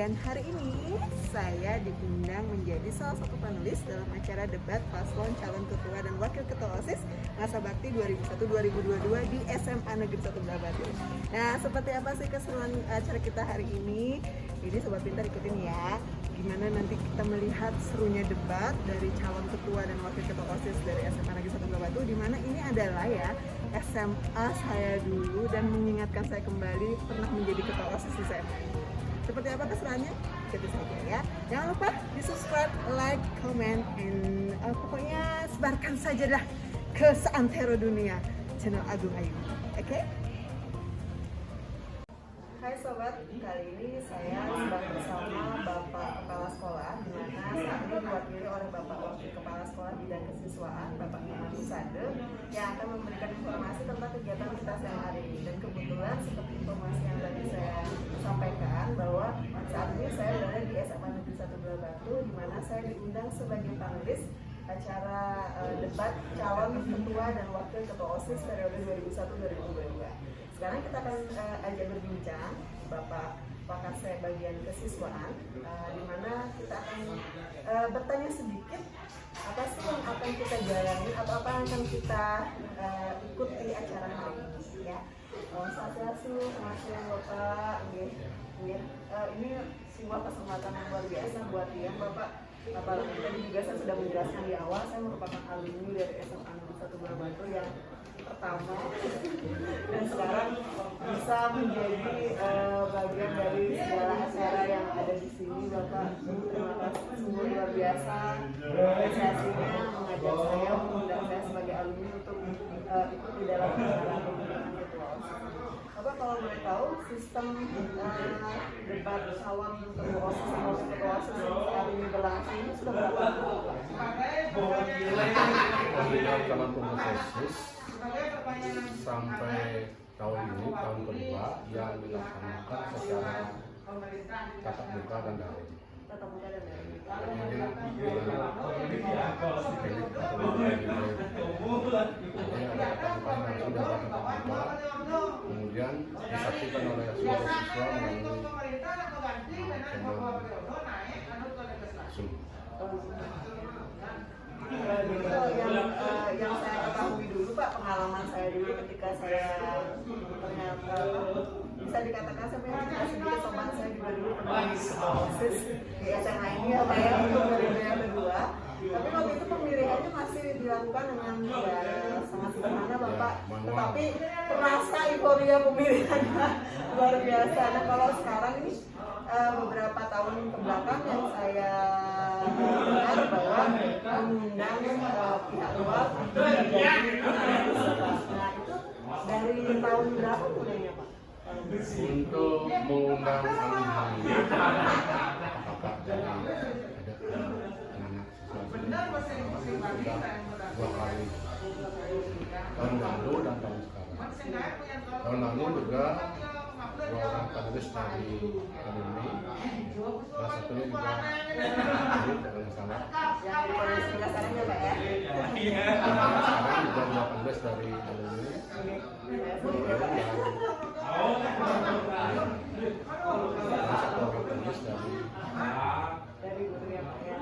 Dan hari ini saya diundang menjadi salah satu panelis dalam acara debat paslon calon ketua dan wakil ketua OSIS masa bakti 2001-2022 di SMA Negeri 1 Batu. Nah, seperti apa sih keseruan acara kita hari ini? Jadi Sobat Pintar ikutin ya, gimana nanti kita melihat serunya debat dari calon ketua dan wakil ketua OSIS dari SMA Negeri 1 Batu, di mana ini adalah ya SMA saya dulu dan mengingatkan saya kembali pernah menjadi ketua OSIS di SMA ini. Seperti apa keseruannya? Ikuti saja ya. Jangan lupa di subscribe, like, comment, and pokoknya sebarkan saja dah ke seantero dunia channel Agung Ayu. Oke? Hai sobat, kali ini saya sedang bersama Bapak Kepala Sekolah, di mana saat ini diwakili oleh Bapak Wakil Kepala Sekolah Bidang Kesiswaan, Bapak Iman Husade, yang akan memberikan informasi tentang kegiatan kita siang hari ini. Dan kebetulan seperti informasi yang tadi saya sampaikan, bahwa saat ini saya berada di SMA Negeri 1 Batu, di mana saya diundang sebagai panelis acara debat calon ketua dan wakil ketua OSIS periode 2001-2022. Sekarang kita akan ajak berbincang Bapak pakar saya bagian kesiswaan, di mana kita akan bertanya sedikit apa sih yang akan kita jalani atau apa yang akan kita ikuti acara hari ini ya. Swastiastu, Bapak, ini sebuah kesempatan yang luar biasa buat yang Bapak. Apalagi tadi juga saya sudah menjelaskan di awal, saya merupakan alumni dari SMA Negeri 1 Batu yang pertama, dan sekarang bisa menjadi bagian dari segala acara yang ada di sini. Bapak, terima kasih, sungguh luar biasa apresiasinya mengajak saya, mengundang saya sebagai alumni untuk ikut di dalam acara pemilihan ketua OSIS. Bapak, kalau boleh tahu sistem debat calon ketua OSIS dan wakil ketua OSIS yang saat ini berlangsung ini sudah berapa tahun, Pak? Calon ketua OSIS sampai tahun ini, tahun kedua yang dilaksanakan secara tatap muka dan daring. Tatap muka dan daring. Kemudian disaksikan oleh seluruh siswa melalui Zoom. Yang saya ketahui dulu Pak, pengalaman saya dulu ketika saya ternyata bisa dikatakan saya punya sedikit sobat saya juga dulu pernah di OSIS di SMA ini ya Pak ya, untuk periode yang kedua. Tapi waktu itu pemilihannya masih dilakukan dengan ya sangat sederhana Bapak, tetapi terasa euforia pemilihannya luar biasa. Nah kalau sekarang ini beberapa tahun kebelakang yang saya dengar bahwa mengundang pihak luar menjadi nah itu dari tahun berapa mulainya Pak? Untuk mengundang alumni kakak dari ada anak-anak siswa dua kali, tahun lalu dan tahun sekarang. Tahun lalu juga dua orang panelis dari alumni, salah satunya juga dari salah. Yang di kondisi sekarang ya Pak ya? Sekarang juga dua panelis dari alumni. Dari guru ya Pak ya.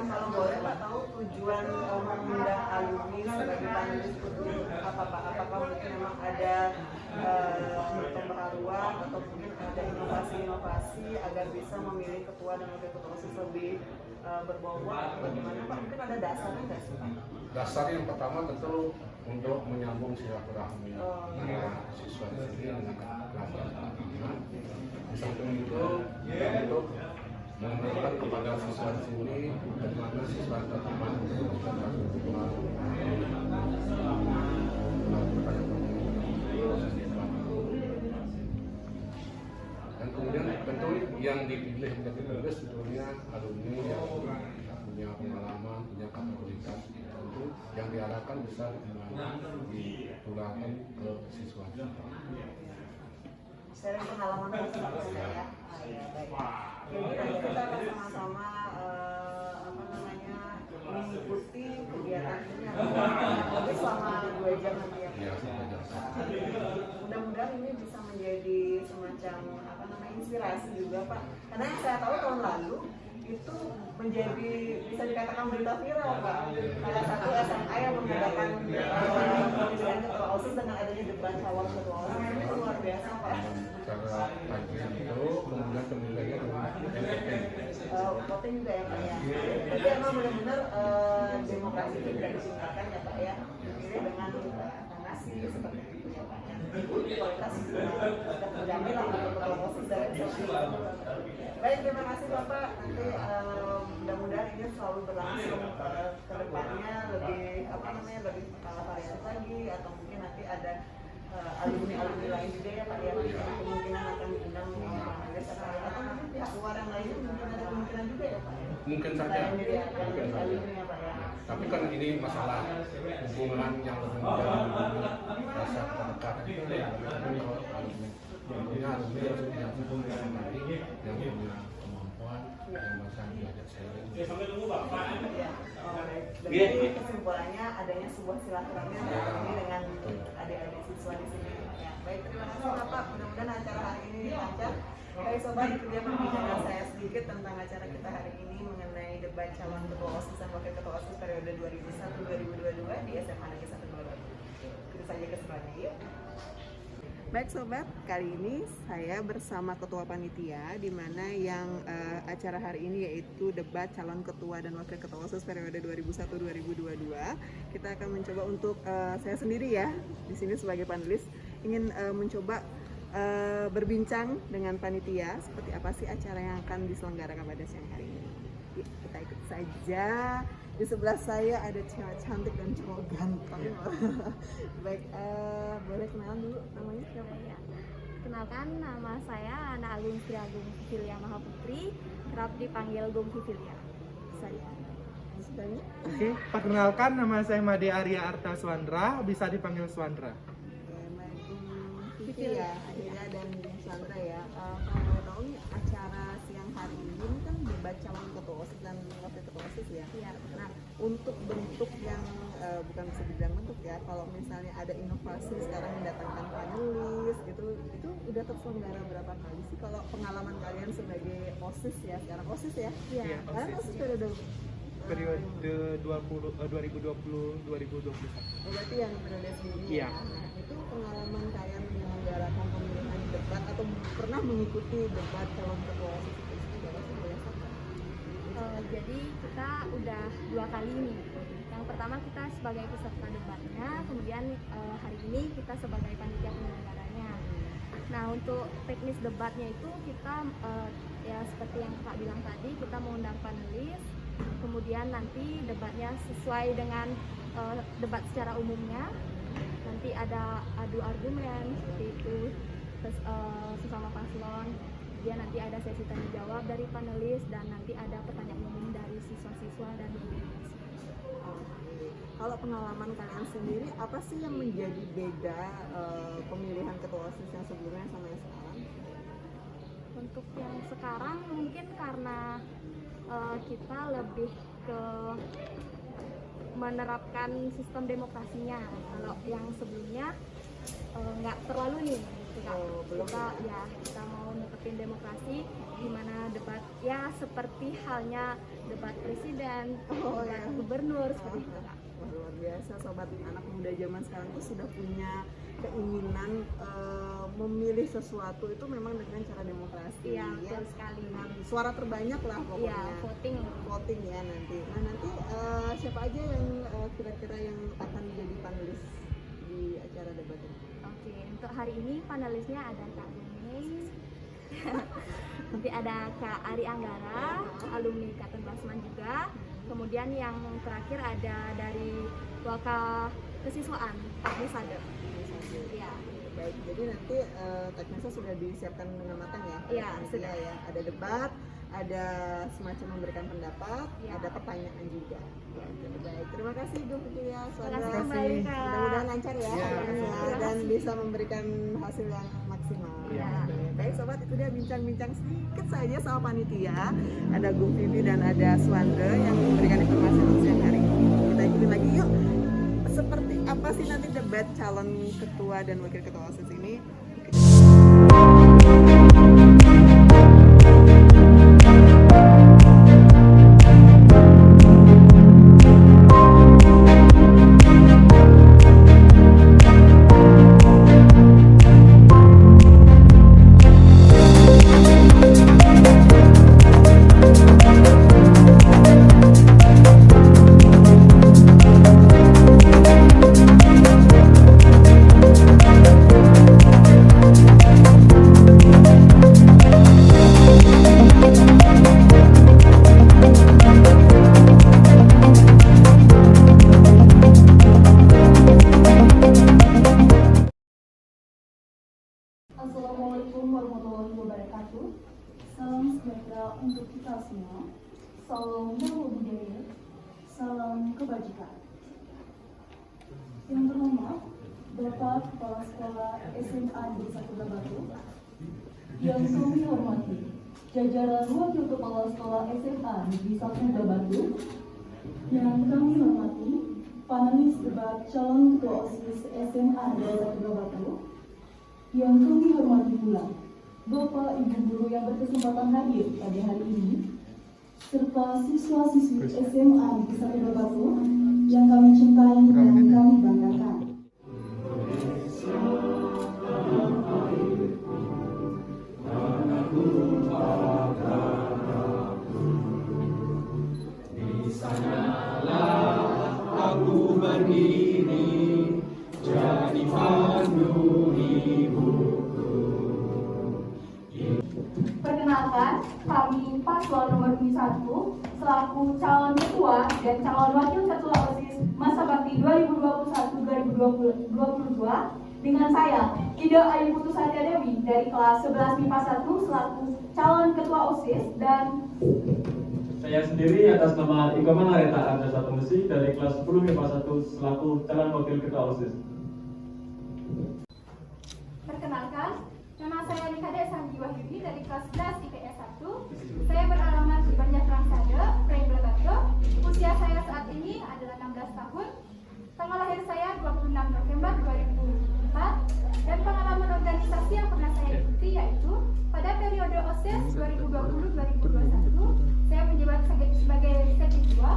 Kalau boleh Pak tahu tujuan mengundang alumni sebagai panelis untuk apa Pak? Apakah mungkin memang ada pembaharuan atau mungkin ada inovasi-inovasi agar bisa memilih ketua dan wakil ketua OSIS lebih berbobot atau bagaimana Pak? Mungkin ada dasarnya nggak sih Pak? Dasar yang pertama tentu untuk menyambung silaturahmi antara siswa di sini dengan kelas. Di samping itu untuk memberikan kepada siswa di sini bagaimana siswa terima dan kemudian tentu yang dipilih menjadi penulis sebetulnya alumni yang punya pengalaman, punya kapabilitas tentu yang diharapkan bisa ditularkan ke siswa. Sharing pengalaman positif ya. Baik. Jadi nanti kita akan sama-sama mengikuti kegiatan ini lebih selama 2 jam nanti ya. Iya, sampai jam 1. Mudah-mudahan ini bisa menjadi semacam inspirasi juga Pak. Karena yang saya tahu tahun lalu itu menjadi bisa dikatakan berita viral Pak. Salah satu SMA yang mengadakan pemilihan ketua OSIS dengan adanya debat calon ketua OSIS ini luar biasa Pak. Cara kajian itu kemudian penilaiannya dengan Voting juga ya Pak ya. Jadi emang benar-benar demokrasi itu tidak ditinggalkan ya Pak ya. Ini dengan nasi seperti itu ya Pak ya. Kualitas sudah terjamin lah untuk ketua OSIS dan baik, terima kasih Bapak. Nanti mudah-mudahan ini selalu berlangsung ke depannya lebih lebih variatif lagi, atau mungkin nanti ada alumni lain juga ya Pak ya, kemungkinan akan diundang atau mungkin pihak luar yang lainnya mungkin ada kemungkinan juga ya Pak. mungkin saja. Mungkin saja. Alumni ya Pak ya. Tapi kan ini masalah hubungan yang lebih mendalam, rasa kedekatan itu ya. Kalau alumni yang punya nanti yang punya kemampuan yang bisa diajak sharing. Ya, jadi kesimpulannya adanya sebuah silaturahmi dengan adik-adik siswa di sini. Ya, baik, terima kasih Bapak. Mudah-mudahan acara hari ini lancar. Baik sobat, itu dia perbincangan saya sedikit tentang acara kita hari ini mengenai debat calon ketua OSIS dan wakil ketua OSIS periode 2001-2022 di SMA Negeri 1 Batu. Itu saja keseruannya, yuk. Baik sobat, kali ini saya bersama ketua panitia di mana yang acara hari ini yaitu debat calon ketua dan wakil ketua OSIS periode 2001-2022. Kita akan mencoba untuk saya sendiri ya di sini sebagai panelis ingin mencoba berbincang dengan panitia seperti apa sih acara yang akan diselenggarakan pada siang hari ini. Yuk, kita ikut saja. Di sebelah saya ada cewek cantik dan cowok ganteng. Baik, boleh kenalan dulu namanya siapa ya? Kenalkan, nama saya Ana Agung Sri Agung Vivilia Mahaputri, kerap dipanggil Gung Vivilia. Saya sudahnya. Oke, perkenalkan nama saya Made Arya Arta Swandra, bisa dipanggil Swandra. Vivi ya, Adira dan Sandra ya. Kalau tahu nih acara siang hari ini kan debat calon ketua OSIS dan wakil ketua OSIS ya. Iya. Nah, untuk bentuk yang bukan bisa dibilang bentuk ya, kalau misalnya ada inovasi sekarang mendatangkan panelis gitu, itu udah terselenggara berapa kali sih? Kalau pengalaman kalian sebagai OSIS ya, sekarang OSIS ya? Iya. Kalian OSIS periode Periode 2020-2021. berarti yang periode sebelumnya. Iya. Nah, itu pengalaman kalian menyelenggarakan pemilihan debat atau pernah mengikuti debat calon ketua OSIS itu seperti apa sih berdasarkan? Jadi kita udah 2 kali nih. Yang pertama kita sebagai peserta debatnya, kemudian hari ini kita sebagai panitia penyelenggaranya. Nah, untuk teknis debatnya itu kita ya seperti yang Kak bilang tadi, kita mengundang panelis, kemudian nanti debatnya sesuai dengan debat secara umumnya. Nanti ada adu argumen seperti itu, terus sesama paslon. Kemudian nanti ada sesi tanya jawab dari panelis dan nanti ada pertanyaan umum dari siswa-siswa dan guru. Kalau pengalaman kalian sendiri, apa sih yang menjadi beda pemilihan ketua OSIS yang sebelumnya sama yang sekarang? Untuk yang sekarang mungkin karena kita lebih ke menerapkan sistem demokrasinya. Kalau yang sebelumnya nggak terlalu nih kita mau netepin demokrasi di mana debat ya seperti halnya debat presiden, debat gubernur seperti itu. Wah, luar biasa sobat, anak muda zaman sekarang tuh sudah punya keinginan memilih sesuatu itu memang dengan cara demokrasi. Iya, betul sekali. Dengan suara terbanyak lah pokoknya. Iya, voting ya nanti. Nah, nanti siapa aja yang kira-kira yang akan menjadi panelis di acara debat ini? Oke, untuk hari ini panelisnya ada Kak Mei, nanti ada Kak Ari Anggara, alumni Katen Basman juga. Kemudian yang terakhir ada dari Waka Kesiswaan, Pak Musade. Ya. Baik, jadi nanti teknisnya sudah disiapkan dengan matang ya? Iya, sudah ya. Ada debat, ada semacam memberikan pendapat, Ya. ada pertanyaan juga. Oke, baik. Terima kasih Bu Fikia, Suandra. Terima kasih kembali, Kak. Mudah-mudahan lancar ya Ya. kelasnya Terima dan kasih. bisa memberikan hasil yang maksimal. Ya. Oke. Baik sobat, itu dia bincang-bincang sedikit saja sama panitia. Ada Bu Vivi dan ada Suandra yang memberikan informasi untuk siang hari ini. Kita ikutin lagi yuk. Seperti apa sih nanti debat calon ketua dan wakil ketua OSIS ini? Assalamualaikum warahmatullahi wabarakatuh. Salam sejahtera untuk kita semua. Salam namo buddhaya. Salam kebajikan. Yang terhormat Bapak Kepala Sekolah SMA Negeri 1 Batu, yang kami hormati jajaran Wakil Kepala Sekolah SMA Negeri 1 Batu, yang kami hormati panelis debat calon ketua OSIS SMA Negeri 1 Batu, yang kami hormati pula Bapak Ibu Guru yang berkesempatan hadir pada hari ini, serta siswa-siswi SMA Negeri 1 Batu yang kami cintai dan kami banggakan. Aku berdiri jadi pandu ibuku. Perkenalkan, kami paslon nomor 1 selaku calon ketua dan calon wakil ketua OSIS masa bakti 2021-2022 dengan saya, Ida Ayu Putusatya Dewi dari kelas 11 MIPA 1 selaku calon ketua OSIS dan Saya sendiri atas nama Ikoman Areta Arda Satu Mesi dari kelas 10 MIPA 1 selaku calon wakil ketua OSIS. Perkenalkan, nama saya Nikade Sandi Wahyudi dari kelas 11 IPS 1. Saya beralamat di Banjarnegara, Prenggelabato. Usia saya saat ini adalah 16 tahun. Tanggal lahir saya 26 November 2004. Dan pengalaman organisasi yang pernah saya ikuti yaitu pada periode OSIS 2020-2021, saya menjabat sebagai seketua.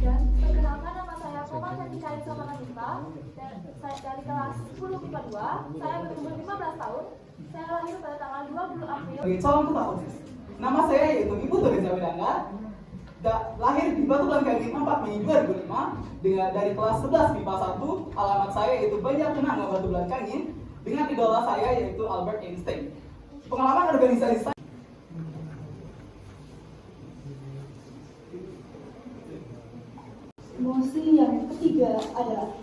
Dan perkenalkan, nama saya Komal Cantika Somanita dari kelas 10 MIPA 2. Saya berumur 15 tahun. Saya lahir pada tanggal 20 April. Sebagai calon ketua OSIS. Nama saya yaitu Ibu Teresa Wedanga, lahir di Batu Langgangi 4 Mei 2005 dari kelas 11 MIPA 1. Alamat saya yaitu Banjar Kenanga Batu Langgangi dengan idola saya yaitu Albert Einstein. Pengalaman organisasi saya. Mosi yang ketiga adalah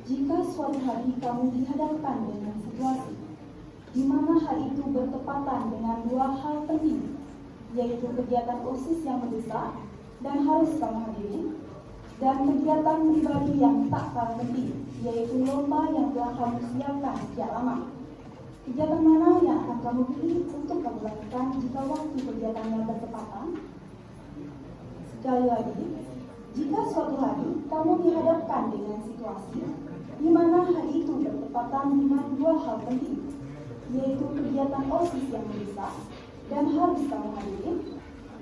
jika suatu hari kamu dihadapkan dengan situasi di mana hal itu bertepatan dengan dua hal penting, yaitu kegiatan OSIS yang mendesak dan harus kamu hadiri, dan kegiatan pribadi yang tak kalah penting, yaitu lomba yang telah kamu siapkan sejak lama. Kegiatan mana yang akan kamu pilih untuk kamu lakukan jika waktu kegiatannya bertepatan? Sekali lagi, jika suatu hari kamu dihadapkan dengan situasi di mana hal itu bertepatan dengan dua hal penting, yaitu kegiatan OSIS yang mendesak dan harus kamu hadiri,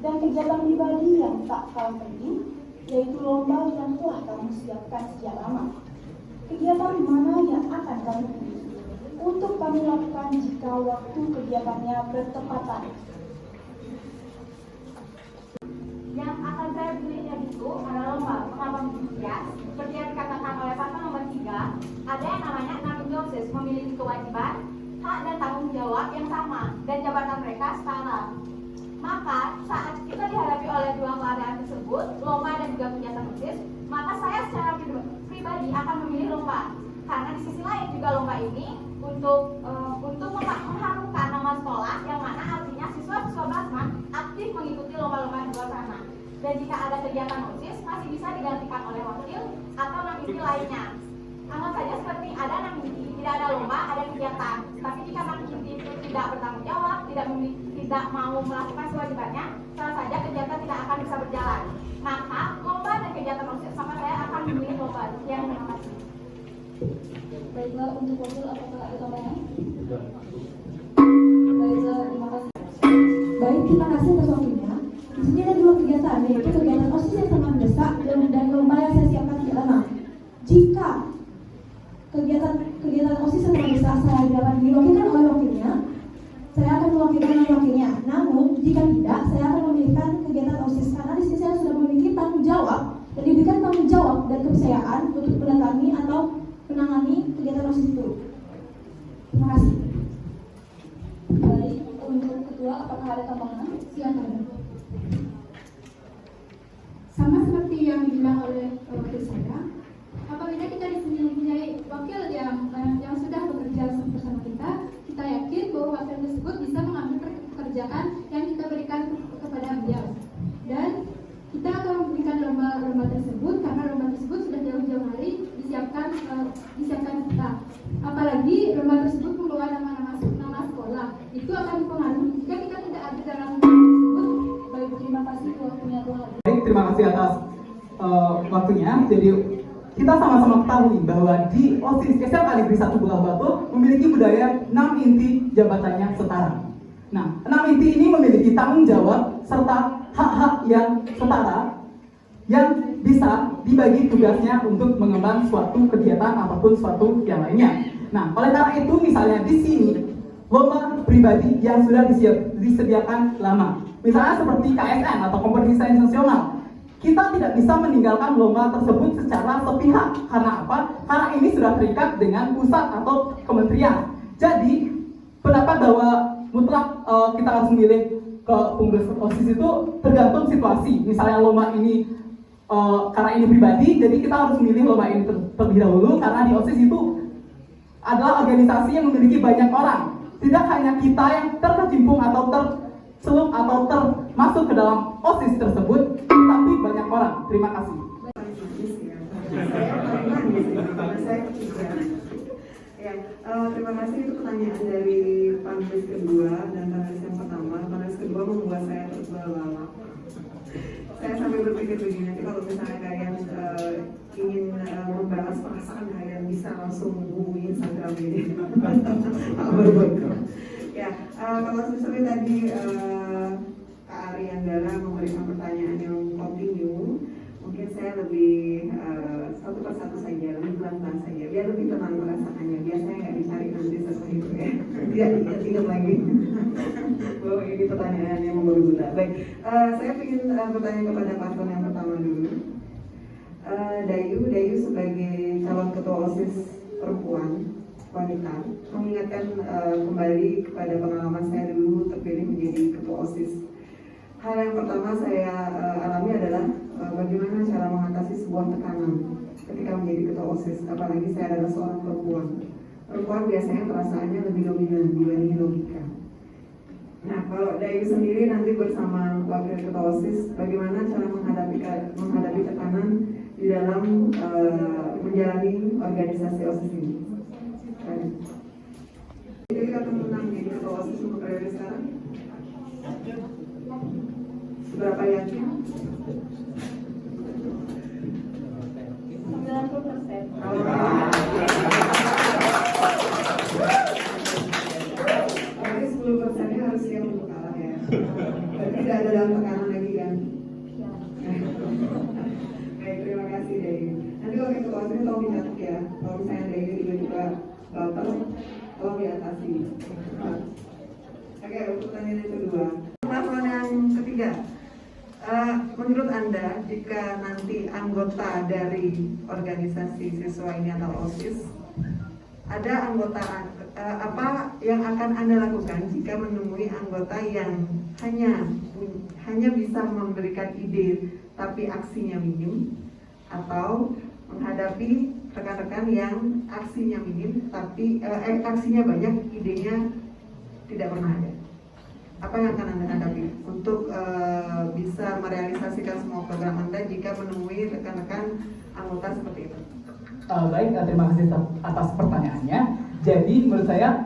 dan kegiatan pribadi yang tak kalah penting, yaitu lomba yang telah kamu siapkan sejak lama. Kegiatan mana yang akan kamu pilih untuk kamu lakukan jika waktu kegiatannya bertepatan? Yang akan saya pilih itu adalah lomba pengalaman berusia. Seperti yang dikatakan oleh paslon nomor 3, ada yang namanya Namindosis, memiliki kewajiban, hak dan tanggung jawab yang sama dan jabatan mereka setara. Maka saat kita dihadapi oleh dua keadaan tersebut, lomba dan juga kegiatan OSIS, maka saya secara pribadi akan memilih lomba. Karena di sisi lain juga lomba ini untuk mengharumkan nama sekolah, yang mana artinya siswa-siswa Basman dan jika ada kegiatan OSIS masih bisa digantikan oleh wakil atau 6 inti lainnya. Anggap saja seperti ada 6 inti, tidak ada lomba, ada kegiatan. Tapi jika 6 inti itu tidak bertanggung jawab, tidak mau melakukan kewajibannya, salah saja kegiatan tidak akan bisa berjalan. Maka lomba dan kegiatan OSIS sama saya akan memilih lomba. Sekian, terima kasih. Baiklah, untuk wakil apakah ada tambahan? Baiklah, terima kasih. Baik, terima kasih atas waktunya. Di sini ada 2 kegiatan, yaitu kegiatan OSIS yang sangat mendesak dan lomba yang saya siapkan tidak lama. Jika kegiatan OSIS yang sangat mendesak saya dapat diwakilkan oleh wakilnya, saya akan mewakilkan wakilnya. Namun, jika tidak, saya akan memilihkan kegiatan OSIS karena di sini saya sudah memiliki tanggung jawab dan diberikan tanggung jawab dan kepercayaan untuk mendatangi atau menangani kegiatan OSIS itu. Terima kasih. Baik, untuk kedua, apakah ada tambahan? Silakan. Sama seperti yang dibilang oleh wakil saya, apabila kita di sini mempunyai wakil yang sudah bekerja bersama kita yakin bahwa wakil tersebut bisa mengambil pekerjaan yang kita berikan kepada beliau. Dan kita akan memberikan lomba tersebut karena lomba tersebut sudah jauh-jauh hari disiapkan kita. Apalagi lomba tersebut membawa nama sekolah, itu akan mempengaruhi jika kita tidak ada dalam lomba tersebut. Baik, terima kasih waktunya Tuhan. Baik, terima kasih atas waktunya. Jadi kita sama-sama ketahui bahwa di OSIS SMA Negeri 1 Bulah Batu memiliki budaya 6 inti jabatannya setara. Nah, 6 inti ini memiliki tanggung jawab serta hak-hak yang setara yang bisa dibagi tugasnya untuk mengemban suatu kegiatan ataupun suatu yang lainnya. Nah, oleh karena itu misalnya di sini lomba pribadi yang sudah disediakan lama, misalnya seperti KSN atau kompetisi sains nasional, kita tidak bisa meninggalkan lomba tersebut secara sepihak. Karena apa? Karena ini sudah terikat dengan pusat atau kementerian. Jadi pendapat bahwa mutlak kita harus memilih ke pengurus OSIS itu tergantung situasi. Misalnya lomba ini karena ini pribadi, jadi kita harus memilih lomba ini terlebih dahulu karena di OSIS itu adalah organisasi yang memiliki banyak orang. Tidak hanya kita yang terkecimpung atau tercelup atau termasuk ke dalam OSIS tersebut, tapi banyak orang. Terima kasih. Terima kasih itu pertanyaan dari panelis kedua dan panelis yang pertama. Panelis kedua membuat saya terus berlama. Saya sampai berpikir begini, nanti kalau misalnya kalian ingin membalas perasaan kalian bisa langsung hubungi Instagram ini. Ya, kalau misalnya tadi Kak Ariandara memberikan pertanyaan yang kontinu, mungkin saya lebih satu persatu saja, lebih pelan-pelan saja, biar lebih tenang perasaannya. Biasanya nggak dicari nanti setelah itu ya, tidak ingat lagi bahwa ini pertanyaan yang berguna. Baik, saya ingin bertanya kepada paslon yang pertama dulu. Dayu sebagai calon ketua OSIS perempuan wanita, mengingatkan kembali kepada pengalaman saya dulu terpilih menjadi ketua OSIS. Hal yang pertama saya alami adalah bagaimana cara mengatasi sebuah tekanan ketika menjadi ketua OSIS, apalagi saya adalah seorang perempuan. Perempuan biasanya perasaannya lebih dominan dibanding logika. Nah, kalau Dayu sendiri nanti bersama wakil ketua OSIS, bagaimana cara menghadapi tekanan di dalam menjalani organisasi OSIS ini? Jadi kita menang jadi ketua OSIS untuk periode sekarang? Seberapa yakin? 90%. Berarti 10%-nya harus siap untuk kalah ya. Berarti tidak ada dalam tekanan lagi kan? Baik, terima kasih Dayu. Nanti kalau ketua OSIS tolong dicatat ya. Kalau misalnya Dayu tiba-tiba baper, tolong diatasi. Oke, untuk pertanyaan yang kedua. Paslon yang ketiga. Menurut Anda, jika nanti anggota dari organisasi siswa ini atau OSIS, ada anggota apa yang akan Anda lakukan jika menemui anggota yang hanya bisa memberikan ide tapi aksinya minim, atau menghadapi rekan-rekan yang aksinya minim tapi aksinya banyak, idenya tidak pernah ada? Apa yang akan Anda hadapi untuk bisa merealisasikan semua program Anda jika menemui rekan-rekan anggota seperti itu? Baik, terima kasih atas pertanyaannya. Jadi menurut saya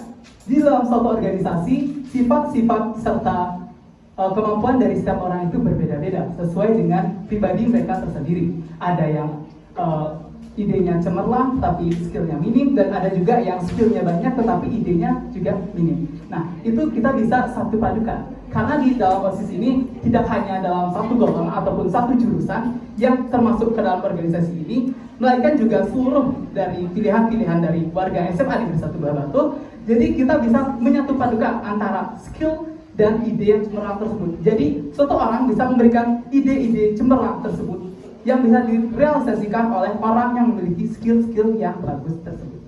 di dalam suatu organisasi sifat-sifat serta kemampuan dari setiap orang itu berbeda-beda sesuai dengan pribadi mereka tersendiri. Ada yang idenya cemerlang tapi skillnya minim, dan ada juga yang skillnya banyak tetapi idenya juga minim. Nah, itu kita bisa satu padukan. Karena di dalam OSIS ini tidak hanya dalam satu golongan ataupun satu jurusan yang termasuk ke dalam organisasi ini, melainkan juga seluruh dari pilihan-pilihan dari warga SMA Negeri 1 Buah Batu. Jadi kita bisa menyatu padukan antara skill dan ide yang cemerlang tersebut. Jadi suatu orang bisa memberikan ide-ide cemerlang tersebut yang bisa direalisasikan oleh orang yang memiliki skill-skill yang bagus tersebut.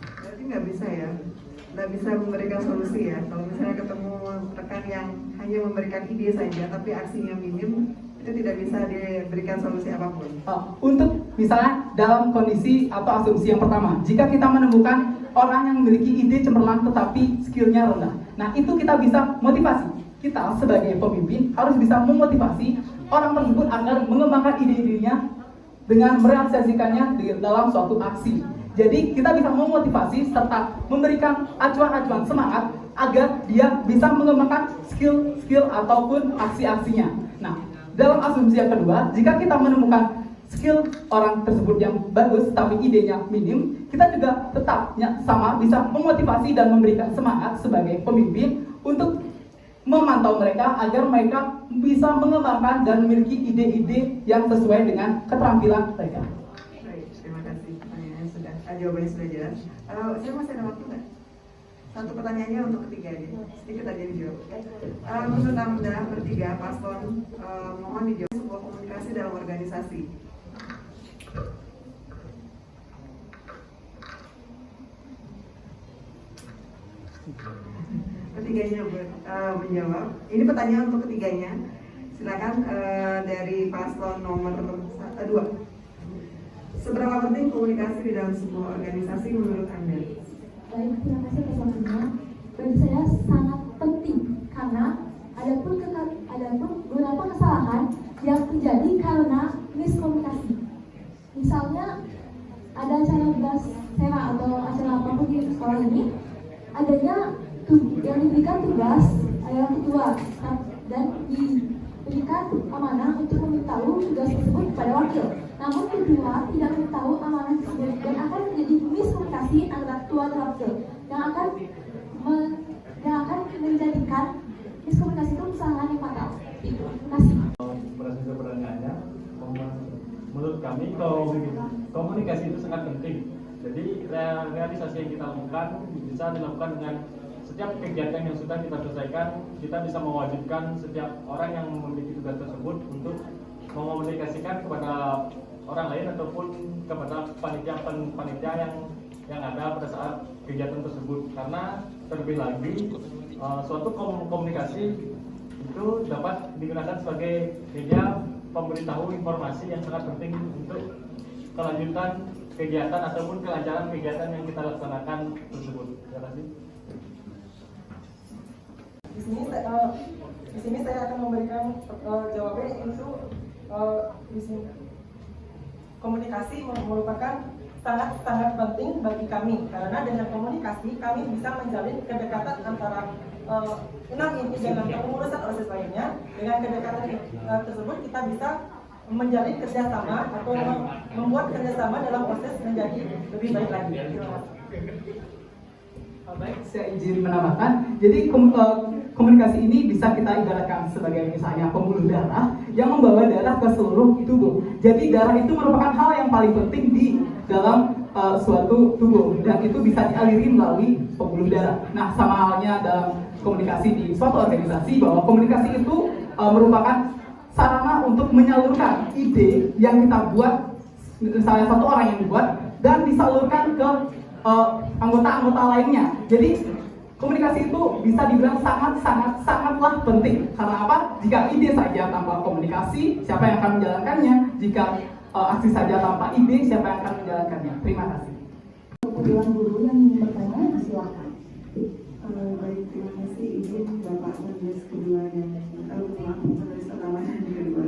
Berarti nggak bisa ya, nggak bisa memberikan solusi ya. Kalau misalnya ketemu rekan yang hanya memberikan ide saja tapi aksinya minim, itu tidak bisa diberikan solusi apapun. Untuk misalnya dalam kondisi atau asumsi yang pertama, jika kita menemukan orang yang memiliki ide cemerlang tetapi skillnya rendah, nah itu kita bisa motivasi. Kita sebagai pemimpin harus bisa memotivasi orang tersebut agar mengembangkan ide-idenya dengan merealisasikannya di dalam suatu aksi. Jadi kita bisa memotivasi serta memberikan acuan-acuan semangat agar dia bisa mengembangkan skill-skill ataupun aksi-aksinya. Nah, dalam asumsi yang kedua, jika kita menemukan skill orang tersebut yang bagus tapi idenya minim, kita juga tetap sama bisa memotivasi dan memberikan semangat sebagai pemimpin untuk memantau mereka agar mereka bisa mengembangkan dan memiliki ide-ide yang sesuai dengan keterampilan mereka. Baik, terima kasih. Pertanyaannya sudah, jawabannya sudah jelas. Saya masih ada waktu nggak? Satu pertanyaannya untuk ketiga aja, sedikit aja dijawab. Menurut Anda bertiga paslon, mohon dijawab sebuah komunikasi dalam organisasi. Ketiganya menjawab. Ini pertanyaan untuk ketiganya. Silakan dari paslon nomor 2. Seberapa penting komunikasi di dalam sebuah organisasi menurut Anda? Baik, terima kasih atas waktunya. Bagi saya sangat penting karena adapun beberapa kesalahan yang terjadi karena miskomunikasi. Misalnya ada acara bersama atau acara apapun di sekolah ini, adanya yang diberikan tugas adalah ketua dan diberikan amanah untuk memberitahu tugas tersebut kepada wakil. Namun kedua tidak memberitahu amanah tersebut dan akan terjadi miskomunikasi antara ketua dan wakil yang akan menjadikan miskomunikasi itu kesalahan yang fatal. Terima kasih. Berdasarkan pertanyaannya, menurut kami komunikasi itu sangat penting. Jadi realisasi yang kita lakukan bisa dilakukan dengan setiap kegiatan yang sudah kita selesaikan. Kita bisa mewajibkan setiap orang yang memiliki tugas tersebut untuk mengomunikasikan kepada orang lain ataupun kepada panitia yang ada pada saat kegiatan tersebut. Karena terlebih lagi suatu komunikasi itu dapat digunakan sebagai media pemberitahu informasi yang sangat penting untuk kelanjutan kegiatan ataupun kelancaran kegiatan yang kita laksanakan tersebut. Terima kasih. Di sini saya akan memberikan jawaban untuk di sini. Komunikasi merupakan sangat penting bagi kami karena dengan komunikasi kami bisa menjalin kedekatan antara enam inti dalam kepengurusan OSIS lainnya. Dengan kedekatan tersebut kita bisa menjalin kerjasama atau membuat kerjasama dalam proses menjadi lebih baik lagi. Baik, saya izin menambahkan. Jadi komunikasi ini bisa kita ibaratkan sebagai misalnya pembuluh darah yang membawa darah ke seluruh tubuh. Jadi darah itu merupakan hal yang paling penting di dalam suatu tubuh dan itu bisa dialiri melalui pembuluh darah. Nah, sama halnya dalam komunikasi di suatu organisasi, bahwa komunikasi itu merupakan sarana untuk menyalurkan ide yang kita buat, misalnya satu orang yang dibuat dan disalurkan ke anggota-anggota lainnya. Jadi komunikasi itu bisa dibilang sangatlah penting. Karena apa? Jika ide saja tanpa komunikasi, siapa yang akan menjalankannya? Jika aksi saja tanpa ide, siapa yang akan menjalankannya? Terima kasih. Dewan Guru yang ingin bertanya, silakan. Baik, terima kasih. Izin Bapak penulis kedua dan maaf, penulis pertama dan kedua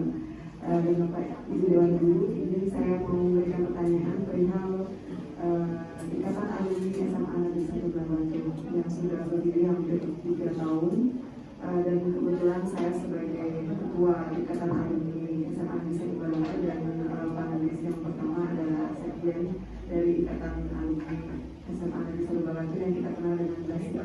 dan Bapak Ibu Dewan Guru. Izin saya mau memberikan pertanyaan perihal Ikatan Alumni SMA Negeri 1 Batu yang sudah berdiri hampir 3 tahun dan kebetulan saya sebagai ketua Ikatan Alumni SMA Negeri 1 Batu dan panelis yang pertama adalah sekjen dari Ikatan Alumni SMA Negeri 1 Batu yang kita kenal dengan BASIKA.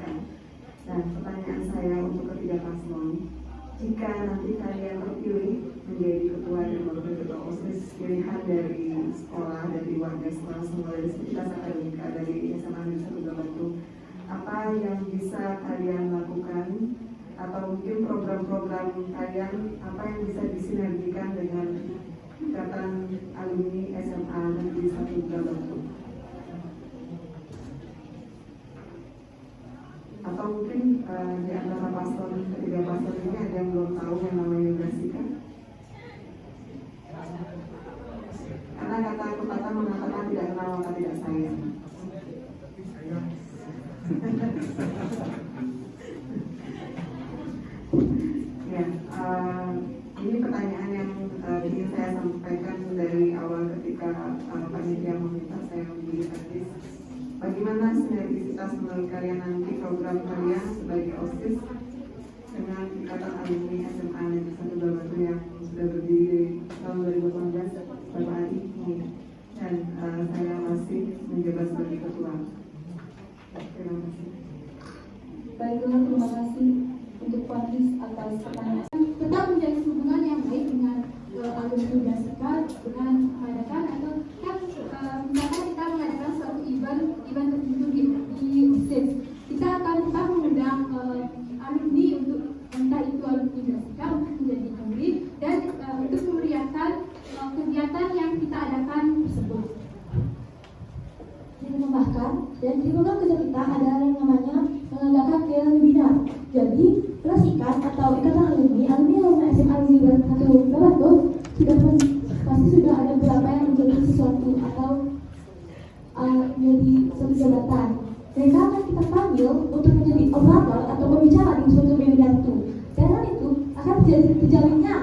Dan pertanyaan saya untuk ketiga paslon, jika nanti kalian terpilih menjadi ketua dan wakil ketua OSIS pilihan dari sekolah, dari warga sekolah semua, dari Sekuritas Akademika, dari SMA Negeri 1 Batu, apa yang bisa kalian lakukan atau mungkin program-program kalian apa yang bisa disinergikan dengan Ikatan Alumni SMA Negeri 1 Batu? Atau mungkin di antara ketiga paslon ini ada yang belum tahu yang namanya BASIKA? Karena kata pepatah mengatakan tidak kenal maka tidak sayang. Ya, ini pertanyaan yang ingin saya sampaikan dari awal ketika panitia meminta saya menjadi artis. Bagaimana sinergisitas melalui kalian nanti program kalian sebagai OSIS dengan Ikatan Alumni SMA Negeri 1 Batu yang sudah berdiri tahun 2018 Bapak Adi ini, dan saya masih menjabat sebagai ketua. Terima kasih. Baiklah, terima kasih untuk panelis atas pertanyaan. Tetap menjadi hubungan yang baik dengan alumni BASIKA dengan mengadakan atau kan misalkan kita mengadakan suatu event tertentu di OSIS, kita akan tetap mengundang alumni untuk entah itu alumni BASIKA untuk menjadi murid dan untuk memeriahkan kegiatan yang kita adakan tersebut. Menambahkan, dan di program kerja kita ada yang namanya mengadakan webinar. Jadi, Klasikan atau Ikatan Alumni SMA Negeri 1 Batu pasti sudah ada beberapa yang menjadi sesuatu atau menjadi suatu jabatan. Mereka akan kita panggil untuk menjadi operator atau pembicara di suatu webinar itu. Dengan itu akan terjalinnya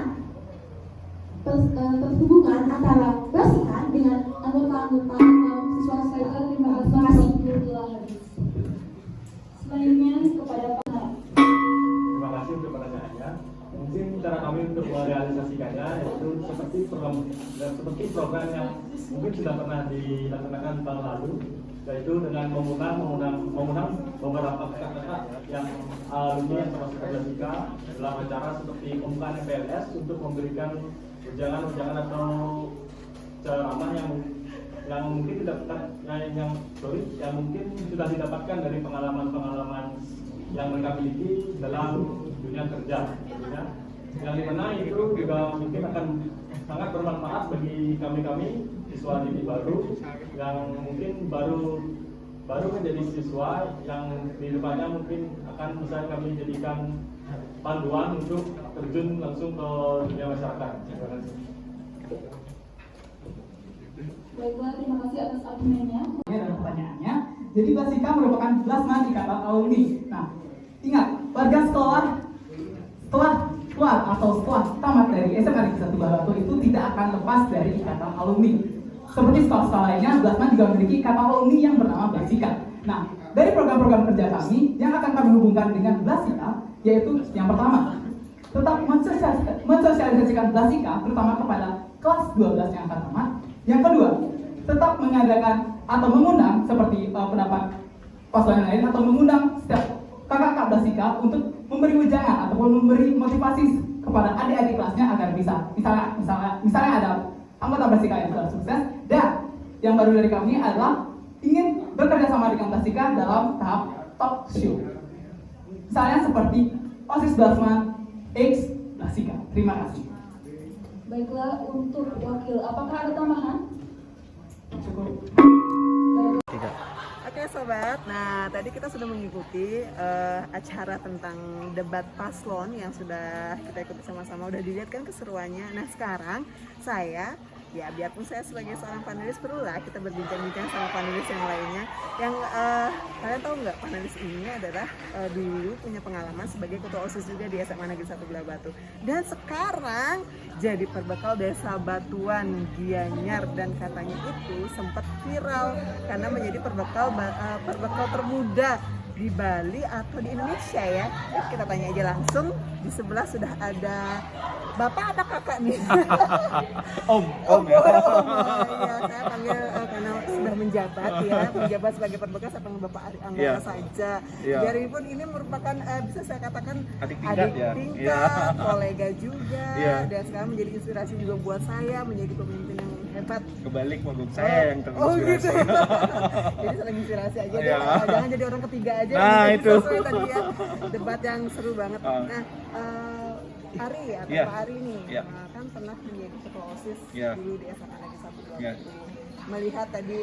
perhubungan antara Klasikan dengan anggota-anggota siswa saya. Terima kasih. Selanjutnya kepada pengarah. Terima kasih untuk pertanyaannya. Mungkin cara kami untuk merealisasikannya yaitu seperti program yang mungkin sudah pernah dilaksanakan tahun lalu, yaitu dengan mengundang beberapa kakak-kakak yang alumni yang termasuk BASIKA dalam acara seperti pembukaan PLS untuk memberikan ujangan atau ceramah yang mungkin yang mungkin sudah didapatkan dari pengalaman yang mereka miliki dalam dunia kerja, yang dimana itu juga mungkin akan sangat bermanfaat bagi kami siswa didik baru yang mungkin baru menjadi siswa yang di depannya mungkin akan bisa kami jadikan panduan untuk terjun langsung ke dunia masyarakat. Terima kasih. Baiklah, terima kasih atas argumennya. Ini adalah pertanyaannya. Jadi BASIKA merupakan plasma Ikatan Alumni. Nah, ingat, warga setelah tamat dari SMA Negeri 1 Batu itu tidak akan lepas dari Ikatan Alumni. Seperti sekolah-sekolah lainnya, Blasma juga memiliki Ikatan Alumni yang bernama BASIKA. Nah, dari program-program kerja kami yang akan kami hubungkan dengan BASIKA, yaitu yang pertama, tetap mensosialisasikan BASIKA terutama kepada kelas 12 yang akan tamat. Yang kedua, tetap mengadakan atau mengundang seperti pendapat paslon lain atau mengundang setiap kakak-kakak BASIKA untuk memberi wejangan ataupun memberi motivasi kepada adik-adik kelasnya agar bisa misalnya ada anggota BASIKA yang sudah sukses, dan yang baru dari kami adalah ingin bekerja sama dengan BASIKA dalam tahap talk show. Misalnya seperti OSIS Blasma X BASIKA. Terima kasih. Baiklah, untuk wakil, apakah ada tambahan? Cukup. Oke sobat, nah tadi kita sudah mengikuti acara tentang debat paslon yang sudah kita ikuti sama-sama, udah dilihat kan keseruannya. Nah sekarang saya ya biarpun saya sebagai seorang panelis perlulah kita berbincang-bincang sama panelis yang lainnya. Yang kalian tahu nggak, panelis ini adalah dulu punya pengalaman sebagai ketua OSIS juga di SMA Negeri 1 Belah Batu, dan sekarang jadi perbekal Desa Batuan Gianyar, dan katanya itu sempat viral karena menjadi perbekal termuda di Bali atau di Indonesia ya. Kita tanya aja langsung. Di sebelah sudah ada bapak apa kakak nih? Om Ya, ya. saya panggil karena sudah menjabat ya, menjabat sebagai perbekas, saya panggil Bapak Ari Anggara saja. Biarpun ini merupakan bisa saya katakan adik tingkat, kolega juga, dan sekarang menjadi inspirasi juga buat saya menjadi pemimpin yang hebat. Kebalik maksud saya yang terinspirasi. Gitu. Jadi saling inspirasi aja deh. Jangan jadi orang ketiga aja. Nah, itu. Sesuai tadi ya, debat yang seru banget. Nah, Ari ya, Pak Ari nih, kan pernah menjadi ketua OSIS dulu di SMA Negeri 1 Belah Batu. Melihat tadi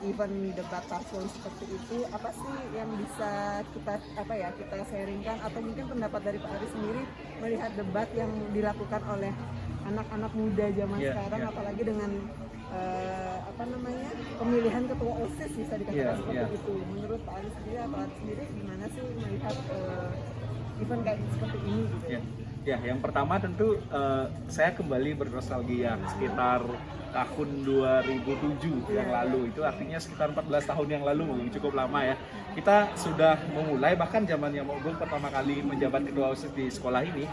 event debat paslon seperti itu, apa sih yang bisa kita sharingkan, atau mungkin pendapat dari Pak Ari sendiri melihat debat yang dilakukan oleh anak-anak muda zaman sekarang, apalagi dengan pemilihan ketua OSIS bisa dikatakan seperti itu. Menurut Pak Ari sendiri gimana sih melihat event kayak seperti ini gitu? Ya, yang pertama tentu saya kembali bernostalgia sekitar tahun 2007 yang lalu. Itu artinya sekitar 14 tahun yang lalu, mungkin cukup lama ya. Kita sudah memulai, bahkan zamannya Mbak Ugul pertama kali menjabat ketua OSIS di sekolah ini,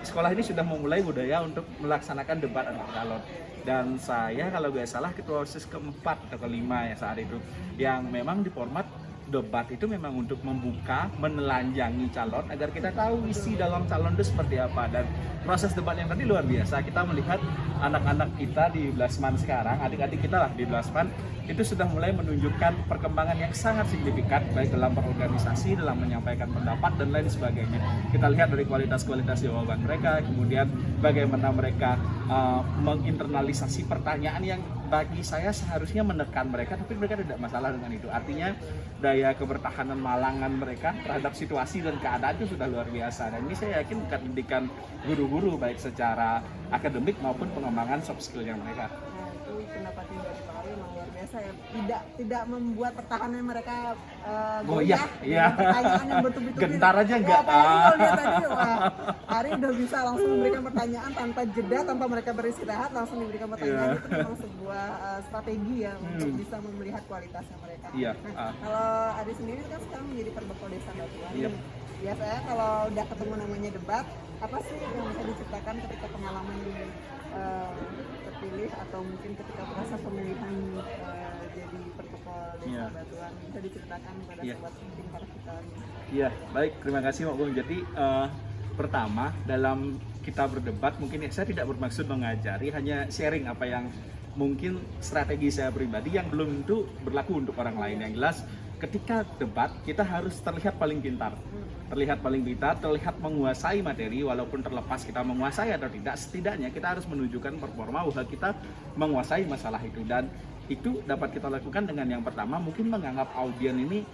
sekolah ini sudah memulai budaya untuk melaksanakan debat antar calon. Dan saya kalau nggak salah ketua OSIS keempat atau kelima ya saat itu, yang memang di format debat itu memang untuk membuka, menelanjangi calon agar kita tahu isi dalam calon itu seperti apa. Dan proses debat yang tadi luar biasa. Kita melihat anak-anak kita di Blasman sekarang, adik-adik kita lah di Blasman, itu sudah mulai menunjukkan perkembangan yang sangat signifikan baik dalam berorganisasi, dalam menyampaikan pendapat dan lain sebagainya. Kita lihat dari kualitas-kualitas jawaban mereka, kemudian bagaimana mereka menginternalisasi pertanyaan yang bagi saya seharusnya menekan mereka, tapi mereka tidak masalah dengan itu. Artinya daya kebertahanan malangan mereka terhadap situasi dan keadaan itu sudah luar biasa. Dan ini saya yakin bukan pendidikan guru-guru baik secara akademik maupun pengembangan soft skill yang mereka. Nah, itu pendapatnya dari Pak Ari memang luar biasa ya. Tidak membuat pertahanan mereka goyah. Pertanyaan yang betul-betul gentar aja enggak. Ari udah bisa langsung memberikan pertanyaan tanpa jeda, tanpa mereka beristirahat, langsung diberikan pertanyaan. Itu memang sebuah strategi ya untuk bisa melihat kualitasnya mereka. Nah, kalau Ari sendiri kan sekarang menjadi perbekal Desa Batuan. Biasanya kalau udah ketemu namanya debat, apa sih yang bisa diceritakan ketika pengalaman terpilih atau mungkin ketika proses pemilihan jadi perbekal Desa Batuan, bisa diceritakan pada sobat pintar kita? Iya, baik, terima kasih Mbak Gung. Jadi pertama dalam kita berdebat, mungkin saya tidak bermaksud mengajari, hanya sharing apa yang mungkin strategi saya pribadi yang belum tentu berlaku untuk orang lain. Yang jelas ketika debat kita harus terlihat paling pintar, terlihat menguasai materi, walaupun terlepas kita menguasai atau tidak, setidaknya kita harus menunjukkan performa bahwa kita menguasai masalah itu. Dan itu dapat kita lakukan dengan yang pertama, mungkin menganggap audien ini,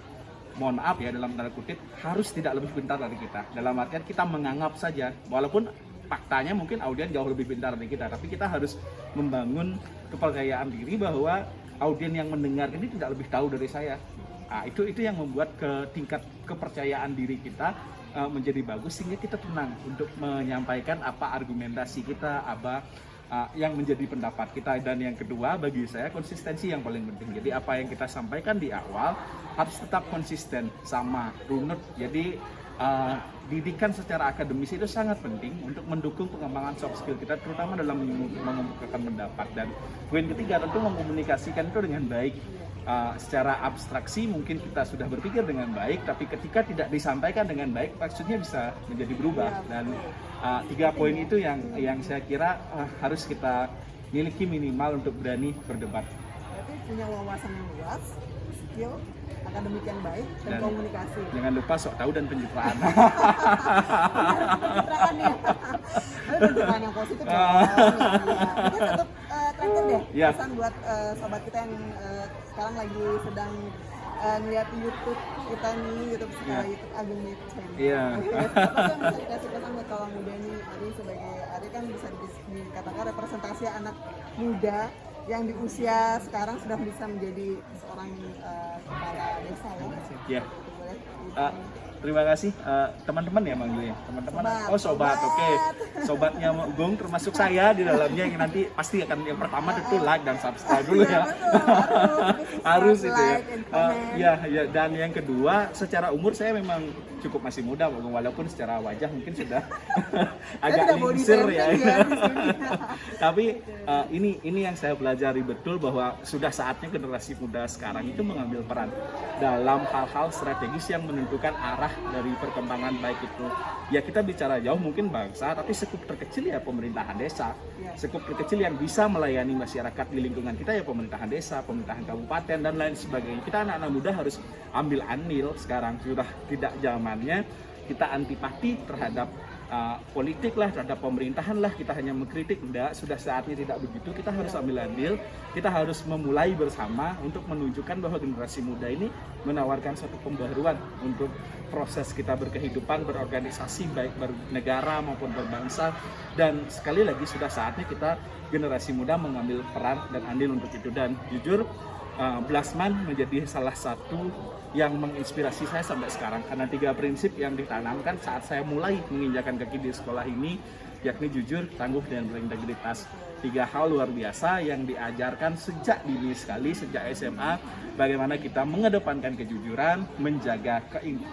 mohon maaf ya dalam tanda kutip, harus tidak lebih pintar dari kita. Dalam artian kita menganggap saja, walaupun faktanya mungkin audien jauh lebih pintar dari kita, tapi kita harus membangun kepercayaan diri bahwa audien yang mendengar ini tidak lebih tahu dari saya. Nah, itu yang membuat tingkat kepercayaan diri kita menjadi bagus, sehingga kita tenang untuk menyampaikan apa argumentasi kita, apa yang menjadi pendapat kita. Dan yang kedua bagi saya konsistensi yang paling penting. Jadi apa yang kita sampaikan di awal harus tetap konsisten sama runut. Jadi didikan secara akademis itu sangat penting untuk mendukung pengembangan soft skill kita, terutama dalam mengemukakan pendapat. Dan poin ketiga tentu mengkomunikasikan itu dengan baik. Secara abstraksi mungkin kita sudah berpikir dengan baik, tapi ketika tidak disampaikan dengan baik, maksudnya bisa menjadi berubah. Dan 3 poin itu yang saya kira harus kita miliki minimal untuk berani berdebat. Berarti punya wawasan yang luas, skill, akademik yang baik, dan komunikasi. Jangan lupa sok tahu dan pencitraan. Pencitraan ya. Pencitraan yang positif ya. Mungkin satu terakhir deh, pesan buat sobat kita yang sekarang lagi sedang ngeliat YouTube kita nih, YouTube YouTube Agung Youth Channel. Iya. Apa sih yang bisa dikasih pesan buat kaum muda nih? Ari kan bisa dikatakan representasi anak muda yang di usia sekarang sudah bisa menjadi seorang kepala desa ya. Iya. Boleh. Terima kasih teman-teman ya Mang Gung ya, teman-teman. Sobat. Oke. Sobatnya Mang Gung termasuk saya di dalamnya yang nanti pasti akan yang pertama itu like dan subscribe dulu ya. Harus itu ya. Ya, dan yang kedua secara umur saya memang cukup masih muda Mang Gung, walaupun secara wajah mungkin sudah agak lingsir ya. Tapi ini yang saya pelajari betul bahwa sudah saatnya generasi muda sekarang itu mengambil peran dalam hal-hal strategis yang menentukan arah dari perkembangan, baik itu ya kita bicara jauh mungkin bangsa, tapi sekup terkecil ya pemerintahan desa, sekup terkecil yang bisa melayani masyarakat di lingkungan kita ya pemerintahan desa, pemerintahan kabupaten dan lain sebagainya. Kita anak-anak muda harus ambil andil sekarang, sudah tidak zamannya kita antipati terhadap politik lah, terhadap pemerintahan lah, kita hanya mengkritik. Enggak, sudah saatnya tidak begitu. Kita harus ambil andil, kita harus memulai bersama untuk menunjukkan bahwa generasi muda ini menawarkan suatu pembaruan untuk proses kita berkehidupan, berorganisasi, baik bernegara maupun berbangsa. Dan sekali lagi sudah saatnya kita generasi muda mengambil peran dan andil untuk itu. Dan jujur Blasman menjadi salah satu yang menginspirasi saya sampai sekarang, karena 3 prinsip yang ditanamkan saat saya mulai menginjakan kaki di sekolah ini, yakni jujur, tangguh, dan berintegritas. 3 hal luar biasa yang diajarkan sejak dini sekali, sejak SMA, bagaimana kita mengedepankan kejujuran, menjaga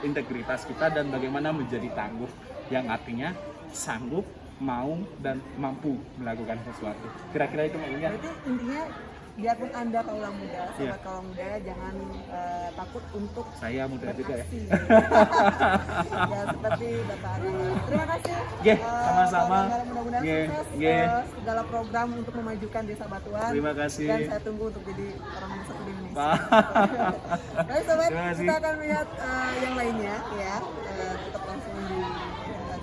integritas kita, dan bagaimana menjadi tangguh, yang artinya sanggup, mau, dan mampu melakukan sesuatu. Kira-kira itu maksudnya. Berarti intinya biarpun Anda kaula muda, sobat kaula muda, jangan takut untuk saya muda juga ya. Ya seperti Bapak Ari. Terima kasih. Sama-sama. Mudah-mudahan sukses dalam program untuk memajukan Desa Batuan. Terima kasih. Dan saya tunggu untuk jadi orang nomor 1 di Indonesia. Baik sobat, kita akan melihat yang lainnya ya. Tetap langsung di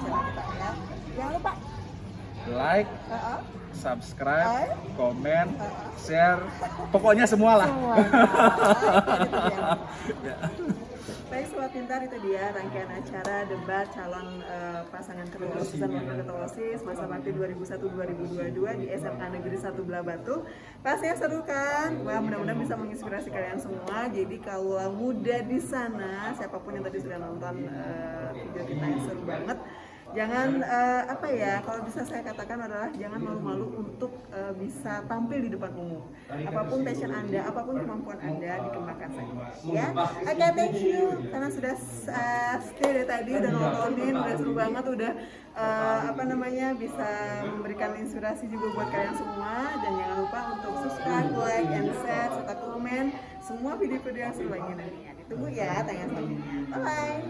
channel kita ya. Jangan lupa like, subscribe, komen, share, pokoknya semua lah. Baik sobat pintar, itu dia rangkaian acara debat calon pasangan ketua OSIS dan wakil ketua OSIS masa bakti 2001-2022 di SMA Negeri 1 Belah Batu. Pastinya seru kan? Wah, mudah-mudahan bisa menginspirasi kalian semua. Jadi kalau muda di sana, siapapun yang tadi sudah nonton video kita yang seru banget, jangan kalau bisa saya katakan adalah jangan malu-malu untuk bisa tampil di depan umum. Apapun passion Anda, apapun kemampuan Anda, dikembangkan saja. Ya, oke, thank you karena sudah stay dari tadi, udah nontonin, udah seru banget, udah bisa memberikan inspirasi juga buat kalian semua. Dan jangan lupa untuk subscribe, like, and share serta komen semua video-video yang seru lainnya nantinya. Ditunggu ya tayangan selanjutnya. Bye.